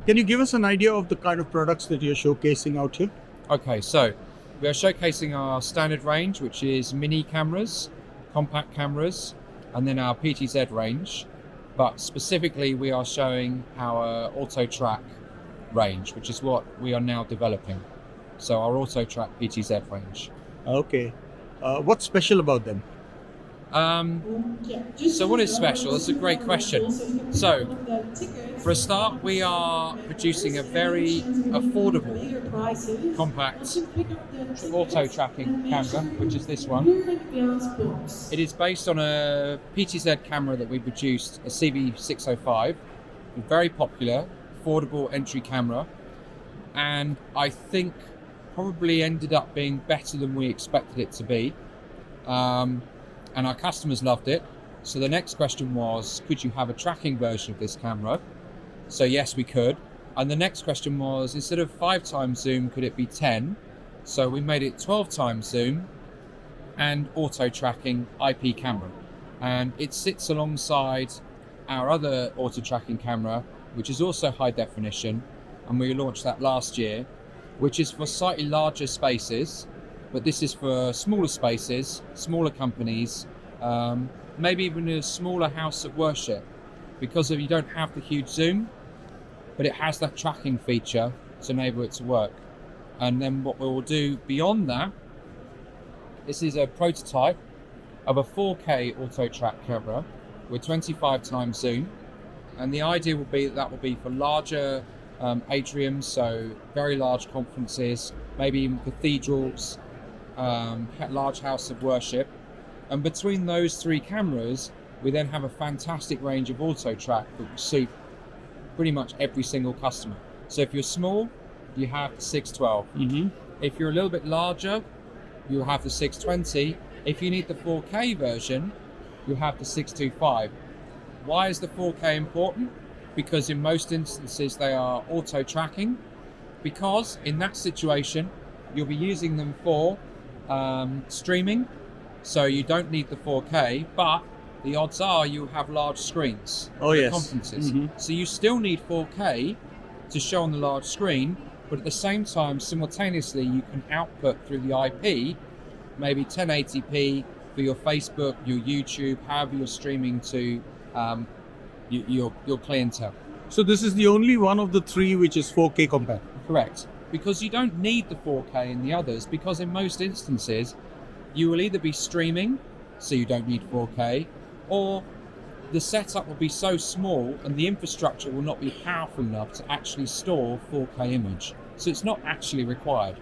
Can you give us an idea of the kind of products that you're showcasing out here? Okay, so we are showcasing our standard range, which is mini cameras, compact cameras, and then our PTZ range. But specifically, we are showing our auto track range, which is what we are now developing. So our auto track PTZ range. Okay. What's special about them? So what is special? That's a great question. So for a start, we are producing a very affordable compact auto tracking camera, which is this one. It is based on a PTZ camera that we produced, a CV605, very popular, affordable entry camera, and I think probably ended up being better than we expected it to be. And our customers loved it. So the next question was, could you have a tracking version of this camera? So yes, we could. And the next question was, instead of 5 times zoom, could it be 10? So we made it 12 times zoom and auto tracking IP camera. And it sits alongside our other auto tracking camera, which is also high definition. And we launched that last year, which is for slightly larger spaces. But this is for smaller spaces, smaller companies, maybe even a smaller house of worship, because you don't have the huge zoom, but it has that tracking feature to enable it to work. And then what we will do beyond that, this is a prototype of a 4K auto track camera with 25 times zoom. And the idea will be that will be for larger atriums, so very large conferences, maybe even cathedrals, large house of worship. And between those 3 cameras, we then have a fantastic range of auto track that will suit pretty much every single customer. So if you're small, you have the 612. If you're a little bit larger, you'll have the 620. If you need the 4K version, you'll have the 625. Why is the 4K important? Because in most instances they are auto tracking, because in that situation you'll be using them for streaming, so you don't need the 4K, but the odds are you'll have large screens for conferences. So you still need 4K to show on the large screen, but at the same time, simultaneously, you can output through the IP, maybe 1080p for your Facebook, your YouTube, however you're streaming to your clientele. So this is the only one of the 3 which is 4K compact? Correct. Because you don't need the 4K in the others, because in most instances you will either be streaming, so you don't need 4K, or the setup will be so small and the infrastructure will not be powerful enough to actually store 4K image. So it's not actually required.